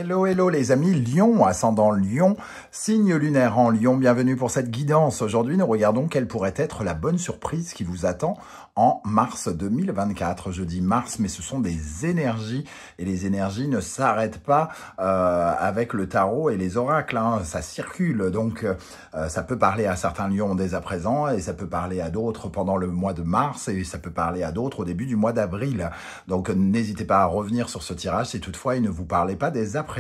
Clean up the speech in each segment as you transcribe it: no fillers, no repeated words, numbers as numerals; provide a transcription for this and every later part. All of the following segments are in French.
Hello, hello les amis, Lion, ascendant Lion, signe lunaire en Lion, bienvenue pour cette guidance. Aujourd'hui, nous regardons quelle pourrait être la bonne surprise qui vous attend en mars 2024. Je dis mars, mais ce sont des énergies, et les énergies ne s'arrêtent pas avec le tarot et les oracles, hein. Ça circule, donc ça peut parler à certains lions dès à présent, et ça peut parler à d'autres pendant le mois de mars, et ça peut parler à d'autres au début du mois d'avril. Donc n'hésitez pas à revenir sur ce tirage si toutefois il ne vous parlait pas dès à présent.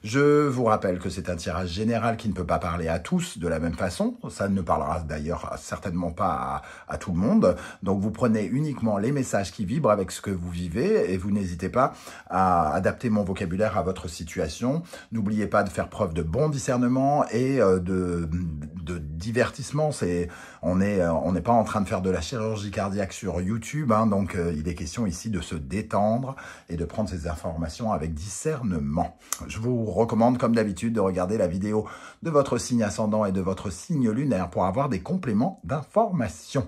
Je vous rappelle que c'est un tirage général qui ne peut pas parler à tous de la même façon. Ça ne parlera d'ailleurs certainement pas à tout le monde. Donc vous prenez uniquement les messages qui vibrent avec ce que vous vivez et vous n'hésitez pas à adapter mon vocabulaire à votre situation. N'oubliez pas de faire preuve de bon discernement et de divertissement. On n'est pas en train de faire de la chirurgie cardiaque sur YouTube, hein, donc il est question ici de se détendre et de prendre ces informations avec discernement. Je vous recommande comme d'habitude de regarder la vidéo de votre signe ascendant et de votre signe lunaire pour avoir des compléments d'information.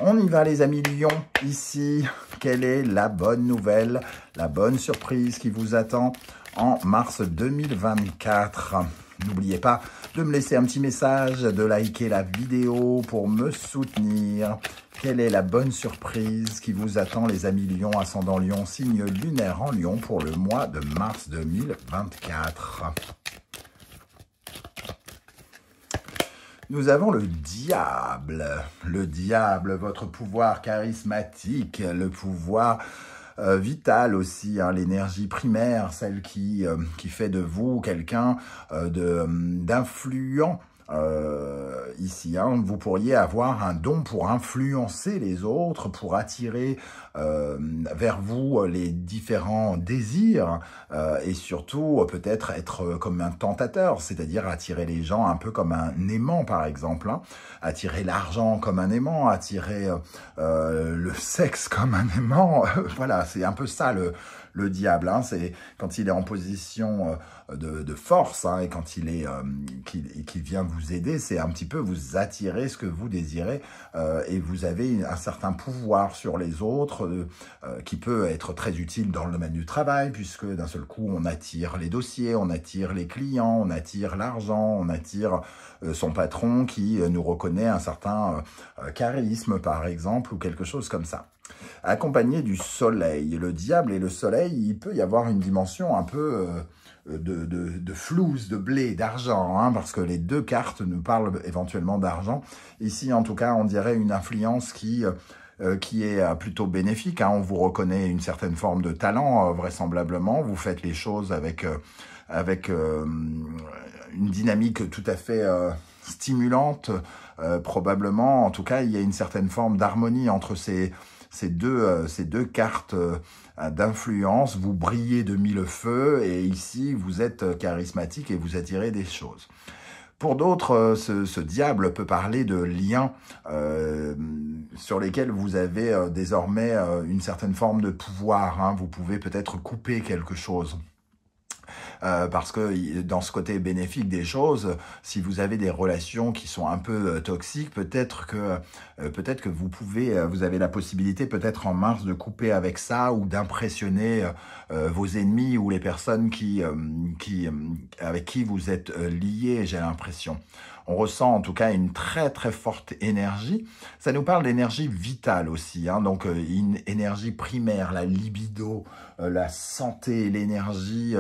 On y va les amis Lion, ici, quelle est la bonne nouvelle, la bonne surprise qui vous attend en mars 2024? N'oubliez pas de me laisser un petit message, de liker la vidéo pour me soutenir. Quelle est la bonne surprise qui vous attend les amis Lion, ascendant Lion, signe lunaire en Lion pour le mois de mars 2024? Nous avons le diable, votre pouvoir charismatique, le pouvoir vital aussi, hein, l'énergie primaire, celle qui fait de vous quelqu'un d'influent. Ici, hein, vous pourriez avoir un don pour influencer les autres, pour attirer vers vous les différents désirs et surtout peut-être être comme un tentateur, c'est-à-dire attirer les gens un peu comme un aimant par exemple, hein, attirer l'argent comme un aimant, attirer le sexe comme un aimant, voilà, c'est un peu ça le diable, hein, c'est quand il est en position de force, hein, et quand il vient vous aider, c'est un petit peu vous attirer ce que vous désirez, et vous avez un certain pouvoir sur les autres qui peut être très utile dans le domaine du travail, puisque d'un seul coup on attire les dossiers, on attire les clients, on attire l'argent, on attire son patron qui nous reconnaît un certain charisme par exemple, ou quelque chose comme ça. Accompagné du soleil, le diable et le soleil, il peut y avoir une dimension un peu de flouze, de blé, d'argent, hein, parce que les deux cartes nous parlent éventuellement d'argent. Ici, en tout cas, on dirait une influence qui est plutôt bénéfique, hein. On vous reconnaît une certaine forme de talent, vraisemblablement. Vous faites les choses avec une dynamique tout à fait stimulante, probablement. En tout cas, il y a une certaine forme d'harmonie entre ces deux cartes d'influence. Vous brillez de mille feux et ici, vous êtes charismatique et vous attirez des choses. Pour d'autres, ce diable peut parler de liens sur lesquels vous avez désormais une certaine forme de pouvoir, hein. Vous pouvez peut-être couper quelque chose. Parce que dans ce côté bénéfique des choses, si vous avez des relations qui sont un peu toxiques, peut-être que vous avez la possibilité peut-être en mars de couper avec ça ou d'impressionner vos ennemis ou les personnes avec qui vous êtes liés, j'ai l'impression. On ressent en tout cas une très très forte énergie. Ça nous parle d'énergie vitale aussi, hein, donc une énergie primaire, la libido, la santé, l'énergie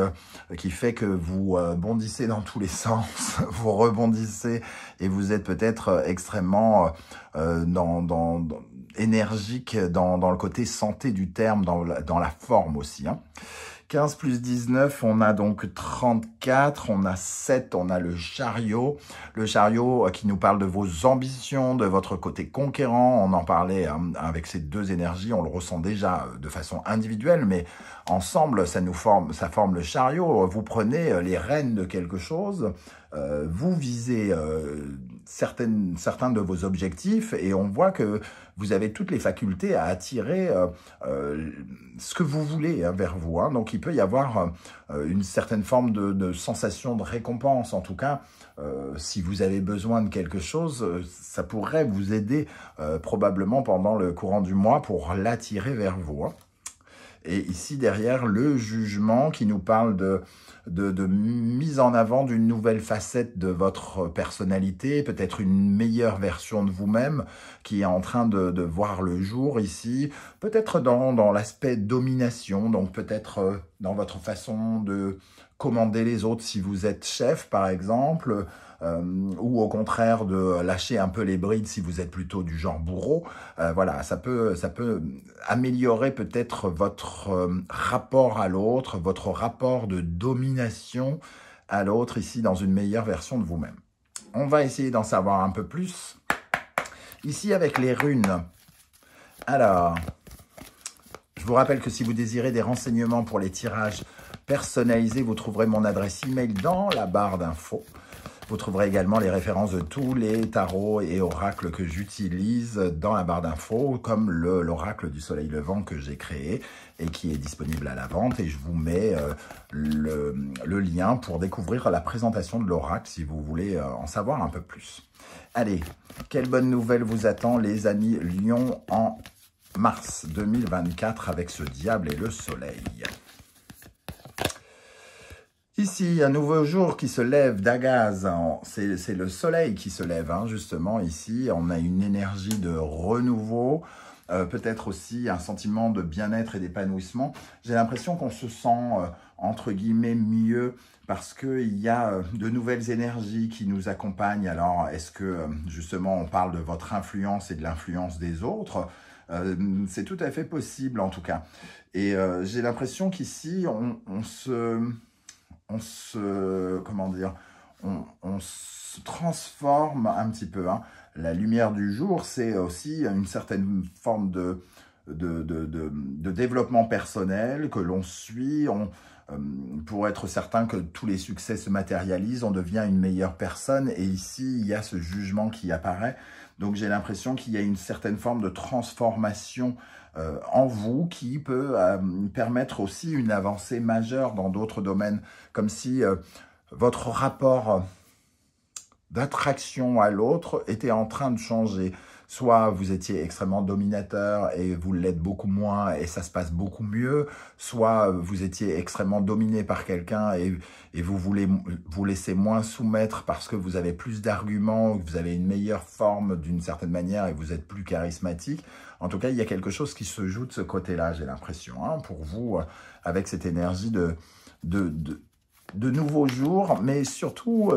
qui fait que vous bondissez dans tous les sens, vous rebondissez et vous êtes peut-être extrêmement énergique dans le côté santé du terme, dans la forme aussi, hein. 15 plus 19, on a donc 34, on a 7, on a le chariot qui nous parle de vos ambitions, de votre côté conquérant. On en parlait hein, avec ces deux énergies, on le ressent déjà de façon individuelle, mais ensemble, ça forme le chariot. Vous prenez les rênes de quelque chose, vous visez certains de vos objectifs et on voit que vous avez toutes les facultés à attirer ce que vous voulez hein, vers vous, hein. Donc il peut y avoir une certaine forme de sensation de récompense. En tout cas, si vous avez besoin de quelque chose, ça pourrait vous aider probablement pendant le courant du mois pour l'attirer vers vous, hein. Et ici, derrière, le jugement qui nous parle de mise en avant d'une nouvelle facette de votre personnalité, peut-être une meilleure version de vous-même qui est en train de voir le jour ici, peut-être dans l'aspect domination, donc peut-être dans votre façon de commander les autres si vous êtes chef, par exemple, ou au contraire de lâcher un peu les brides si vous êtes plutôt du genre bourreau. Voilà, ça peut améliorer peut-être votre rapport à l'autre, votre rapport de domination à l'autre ici dans une meilleure version de vous-même. On va essayer d'en savoir un peu plus. Ici avec les runes. Alors, je vous rappelle que si vous désirez des renseignements pour les tirages personnalisés, vous trouverez mon adresse email dans la barre d'infos. Vous trouverez également les références de tous les tarots et oracles que j'utilise dans la barre d'infos, comme l'oracle du soleil levant que j'ai créé et qui est disponible à la vente. Et je vous mets le lien pour découvrir la présentation de l'oracle si vous voulez en savoir un peu plus. Allez, quelle bonne nouvelle vous attend les amis Lion en mars 2024 avec ce diable et le soleil. Ici, un nouveau jour qui se lève d'Agaz, c'est le soleil qui se lève, hein, justement, ici. On a une énergie de renouveau, peut-être aussi un sentiment de bien-être et d'épanouissement. J'ai l'impression qu'on se sent, entre guillemets, mieux parce qu'il y a de nouvelles énergies qui nous accompagnent. Alors, est-ce que, justement, on parle de votre influence et de l'influence des autres ? C'est tout à fait possible, en tout cas. Et j'ai l'impression qu'ici, on se transforme un petit peu. Hein. La lumière du jour, c'est aussi une certaine forme de développement personnel que l'on suit. Pour être certain que tous les succès se matérialisent, on devient une meilleure personne. Et ici, il y a ce jugement qui apparaît. Donc, j'ai l'impression qu'il y a une certaine forme de transformation en vous qui peut permettre aussi une avancée majeure dans d'autres domaines, comme si votre rapport d'attraction à l'autre était en train de changer. Soit vous étiez extrêmement dominateur et vous l'êtes beaucoup moins et ça se passe beaucoup mieux, soit vous étiez extrêmement dominé par quelqu'un et vous voulez vous laisser moins soumettre parce que vous avez plus d'arguments, vous avez une meilleure forme d'une certaine manière et vous êtes plus charismatique. En tout cas, il y a quelque chose qui se joue de ce côté-là, j'ai l'impression, hein, pour vous, avec cette énergie de nouveaux jours, mais surtout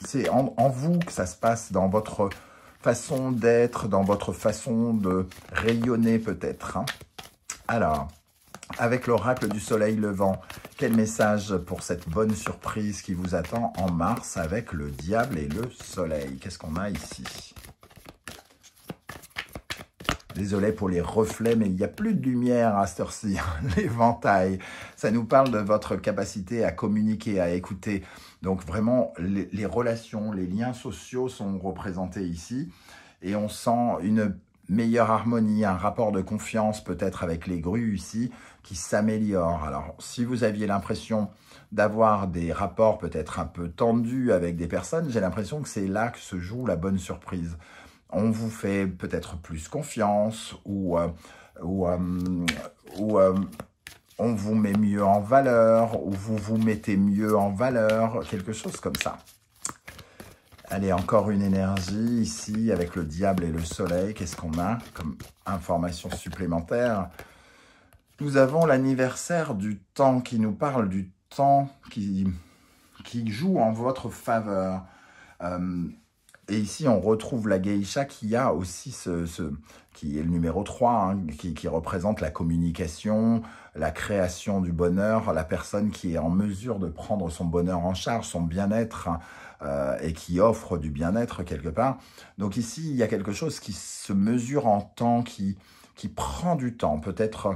c'est en vous que ça se passe, dans votre façon d'être, dans votre façon de rayonner peut-être. Hein. Alors, avec l'oracle du soleil levant, quel message pour cette bonne surprise qui vous attend en mars avec le diable et le soleil? Qu'est-ce qu'on a ici? Désolé pour les reflets, mais il n'y a plus de lumière à cette heure-ci. L'éventail, ça nous parle de votre capacité à communiquer, à écouter. Donc vraiment, les relations, les liens sociaux sont représentés ici. Et on sent une meilleure harmonie, un rapport de confiance peut-être avec les grues ici, qui s'améliore. Alors, si vous aviez l'impression d'avoir des rapports peut-être un peu tendus avec des personnes, j'ai l'impression que c'est là que se joue la bonne surprise. On vous fait peut-être plus confiance ou on vous met mieux en valeur ou vous vous mettez mieux en valeur, quelque chose comme ça. Allez, encore une énergie ici avec le diable et le soleil. Qu'est-ce qu'on a comme information supplémentaire? Nous avons l'anniversaire du temps qui nous parle du temps qui joue en votre faveur. Et ici, on retrouve la geisha qui a aussi qui est le numéro 3, hein, qui représente la communication, la création du bonheur, la personne qui est en mesure de prendre son bonheur en charge, son bien-être, et qui offre du bien-être quelque part. Donc ici, il y a quelque chose qui se mesure en temps, qui prend du temps. Peut-être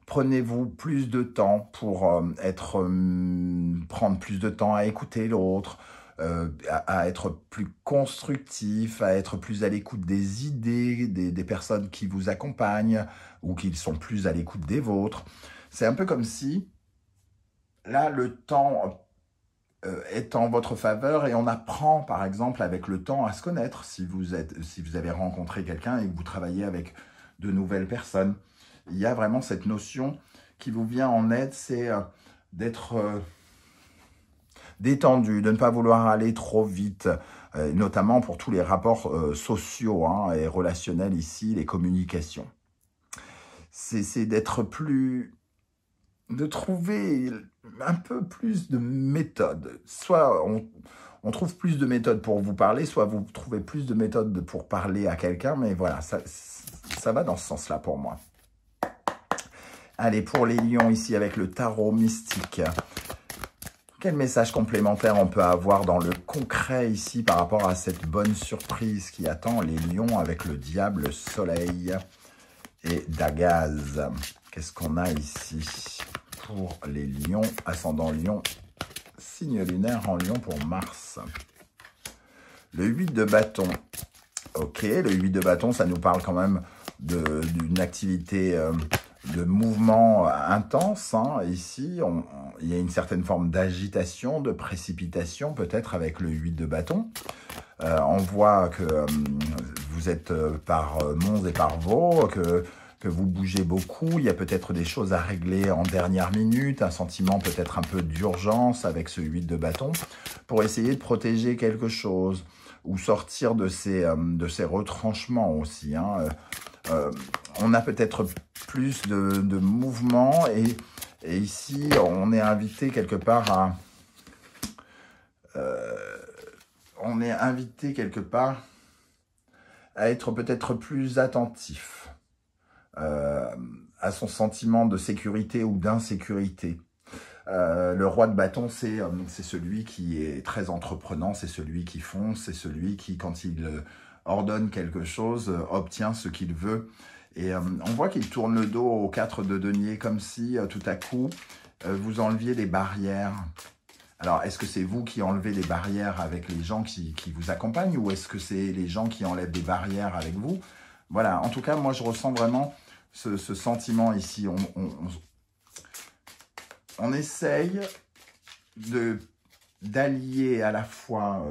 prenez-vous plus de temps pour prendre plus de temps à écouter l'autre, à être plus constructif, à être plus à l'écoute des idées, des personnes qui vous accompagnent ou qui sont plus à l'écoute des vôtres. C'est un peu comme si, là, le temps est en votre faveur et on apprend, par exemple, avec le temps à se connaître. Si vous avez rencontré quelqu'un et que vous travaillez avec de nouvelles personnes, il y a vraiment cette notion qui vous vient en aide, c'est d'être détendu, de ne pas vouloir aller trop vite, notamment pour tous les rapports sociaux hein, et relationnels ici, les communications. C'est d'être plus... de trouver un peu plus de méthodes. Soit on trouve plus de méthodes pour vous parler, soit vous trouvez plus de méthodes pour parler à quelqu'un, mais voilà, ça va dans ce sens-là pour moi. Allez, pour les lions ici avec le tarot mystique, quel message complémentaire on peut avoir dans le concret ici par rapport à cette bonne surprise qui attend les lions avec le diable, le soleil et Dagaz? Qu'est-ce qu'on a ici pour les lions, ascendant lion, signe lunaire en lion pour Mars? Le 8 de bâton. Ok, le 8 de bâton, ça nous parle quand même d'une activité de mouvement intense. Hein. Ici, il y a une certaine forme d'agitation, de précipitation, peut-être avec le 8 de bâton. On voit que vous êtes par Mons et par Vaux, que vous bougez beaucoup. Il y a peut-être des choses à régler en dernière minute, un sentiment peut-être un peu d'urgence avec ce 8 de bâton, pour essayer de protéger quelque chose, ou sortir de ces retranchements aussi. Hein. On a peut-être plus de mouvement et ici, on est invité quelque part à... on est invité quelque part à être peut-être plus attentif à son sentiment de sécurité ou d'insécurité. Le roi de bâton, c'est celui qui est très entreprenant, c'est celui qui fonce, c'est celui qui, quand il ordonne quelque chose, obtient ce qu'il veut. Et on voit qu'il tourne le dos aux 4 de denier, comme si tout à coup, vous enleviez des barrières. Alors, est-ce que c'est vous qui enlevez des barrières avec les gens qui vous accompagnent, ou est-ce que c'est les gens qui enlèvent des barrières avec vous? Voilà, en tout cas, moi, je ressens vraiment ce sentiment ici. On essaye d'allier à la fois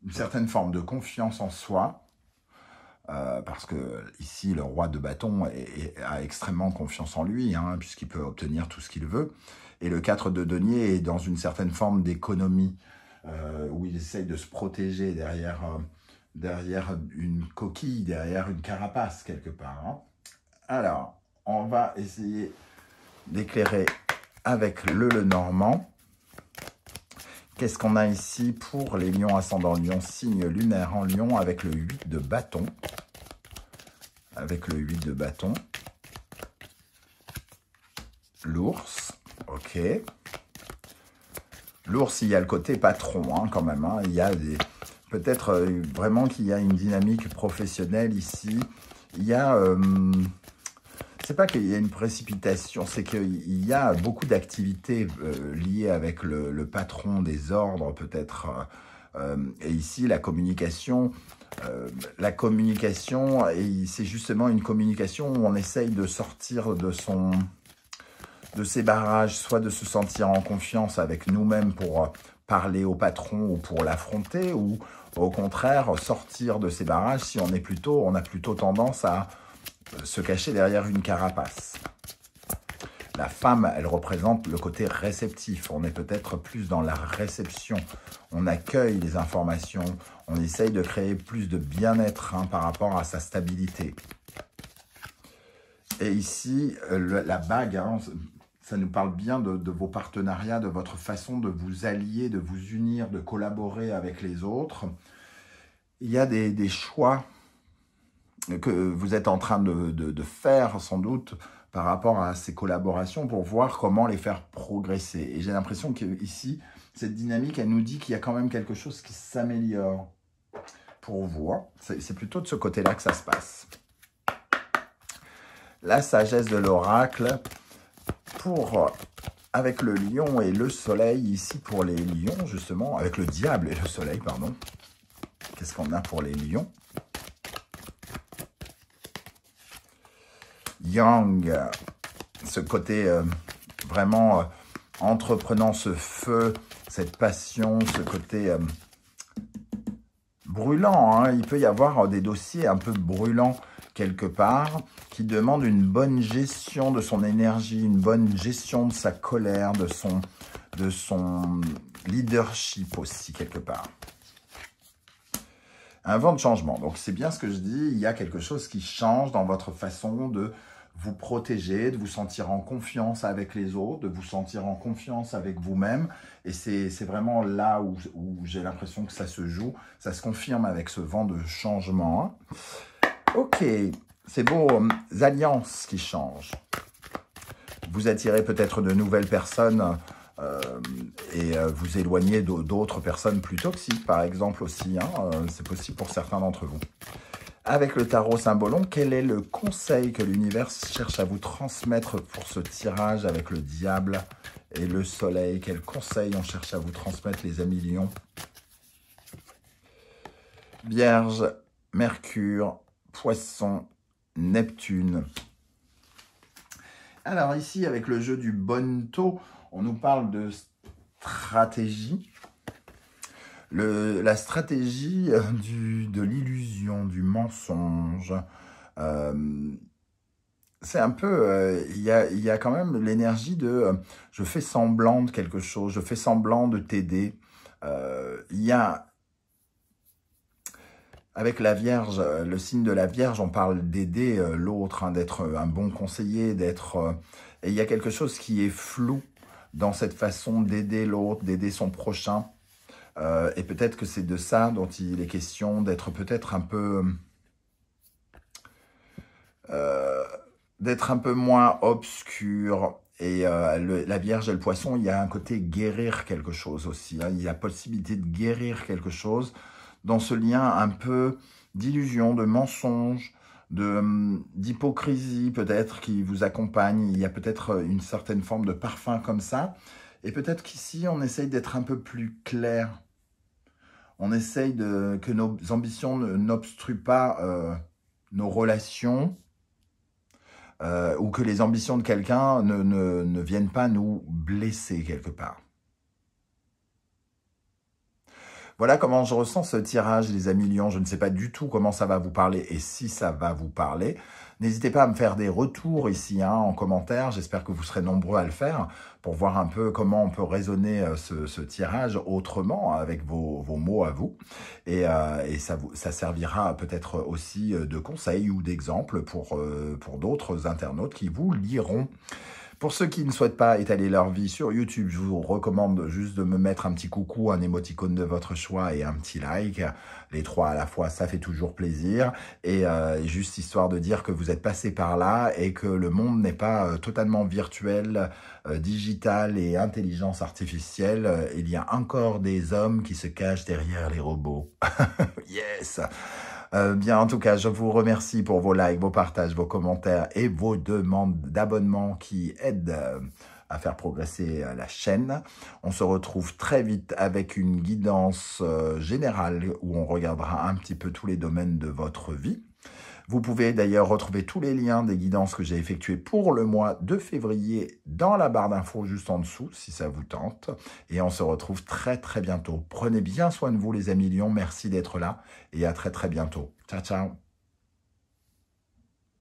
une certaine forme de confiance en soi, parce que ici, le roi de bâton a extrêmement confiance en lui, hein, puisqu'il peut obtenir tout ce qu'il veut. Et le 4 de denier est dans une certaine forme d'économie, où il essaye de se protéger derrière une coquille, derrière une carapace, quelque part. Hein. Alors, on va essayer d'éclairer avec le Lenormand. Qu'est-ce qu'on a ici pour les lions ascendant lion, signe lunaire en lion, avec le 8 de bâton. Avec le 8 de bâton. L'ours, ok. L'ours, il y a le côté patron, hein, quand même. Hein. Il y a peut-être vraiment qu'il y a une dynamique professionnelle ici. Il y a... c'est pas qu'il y a une précipitation, c'est qu'il y a beaucoup d'activités liées avec le patron des ordres, peut-être. Et ici, la communication, c'est justement une communication où on essaye de sortir de ces barrages, soit de se sentir en confiance avec nous-mêmes pour parler au patron ou pour l'affronter, ou au contraire, sortir de ces barrages si on a plutôt tendance à se cacher derrière une carapace. La femme, elle représente le côté réceptif. On est peut-être plus dans la réception. On accueille les informations. On essaye de créer plus de bien-être par rapport à sa stabilité. Et ici, la bague, hein, ça nous parle bien de vos partenariats, de votre façon de vous allier, de vous unir, de collaborer avec les autres. Il y a des choix que vous êtes en train de faire, sans doute, par rapport à ces collaborations, pour voir comment les faire progresser. Et j'ai l'impression qu'ici, cette dynamique, elle nous dit qu'il y a quand même quelque chose qui s'améliore pour vous. Hein. C'est plutôt de ce côté-là que ça se passe. La sagesse de l'oracle, avec le lion et le soleil, ici pour les lions, justement, avec le diable et le soleil, pardon. Qu'est-ce qu'on a pour les lions? Yang, ce côté vraiment entreprenant, ce feu, cette passion, ce côté brûlant. Hein. Il peut y avoir des dossiers un peu brûlants quelque part qui demande une bonne gestion de son énergie, une bonne gestion de sa colère, de son leadership aussi, quelque part. Un vent de changement. Donc, c'est bien ce que je dis. Il y a quelque chose qui change dans votre façon de vous protéger, de vous sentir en confiance avec les autres, de vous sentir en confiance avec vous-même. Et c'est vraiment là où j'ai l'impression que ça se joue. Ça se confirme avec ce vent de changement. Ok, c'est beaux alliances qui changent. Vous attirez peut-être de nouvelles personnes et vous éloignez d'autres personnes plus toxiques, par exemple aussi. C'est possible pour certains d'entre vous. Avec le tarot Symbolon, quel est le conseil que l'univers cherche à vous transmettre pour ce tirage avec le diable et le soleil? Quel conseil on cherche à vous transmettre, les amis lions? Vierge, Mercure, Poisson, Neptune. Alors ici, avec le jeu du Bonneto, on nous parle de stratégie. La stratégie de l'illusion, du mensonge, c'est un peu, il y a quand même l'énergie de je fais semblant de quelque chose, je fais semblant de t'aider. Il y a, avec la Vierge, le signe de la Vierge, on parle d'aider l'autre, d'être un bon conseiller, et il y a quelque chose qui est flou dans cette façon d'aider l'autre, d'aider son prochain. Et peut-être que c'est de ça dont il est question, d'être peut-être un peu moins obscur. Et la Vierge et le Poisson, il y a un côté guérir quelque chose aussi. Il y a la possibilité de guérir quelque chose dans ce lien un peu d'illusion, de mensonge, d'hypocrisie peut-être qui vous accompagne. Il y a peut-être une certaine forme de parfum comme ça. Et peut-être qu'ici, on essaye d'être un peu plus clair. On essaye que nos ambitions n'obstruent pas nos relations ou que les ambitions de quelqu'un ne viennent pas nous blesser quelque part. Voilà comment je ressens ce tirage, les amis lions. Je ne sais pas du tout comment ça va vous parler et si ça va vous parler. N'hésitez pas à me faire des retours ici en commentaire. J'espère que vous serez nombreux à le faire pour voir un peu comment on peut raisonner ce tirage autrement avec vos mots à vous. Et ça servira peut-être aussi de conseil ou d'exemple pour d'autres internautes qui vous liront. Pour ceux qui ne souhaitent pas étaler leur vie sur YouTube, je vous recommande juste de me mettre un petit coucou, un émoticône de votre choix et un petit like. Les trois à la fois, ça fait toujours plaisir. Et juste histoire de dire que vous êtes passé par là et que le monde n'est pas totalement virtuel, digital et intelligence artificielle. Il y a encore des hommes qui se cachent derrière les robots. Yes! Bien, en tout cas, je vous remercie pour vos likes, vos partages, vos commentaires et vos demandes d'abonnement qui aident à faire progresser la chaîne. On se retrouve très vite avec une guidance générale où on regardera un petit peu tous les domaines de votre vie. Vous pouvez d'ailleurs retrouver tous les liens des guidances que j'ai effectuées pour le mois de février dans la barre d'infos juste en dessous, si ça vous tente. Et on se retrouve très très bientôt. Prenez bien soin de vous les amis lions, merci d'être là et à très très bientôt. Ciao ciao.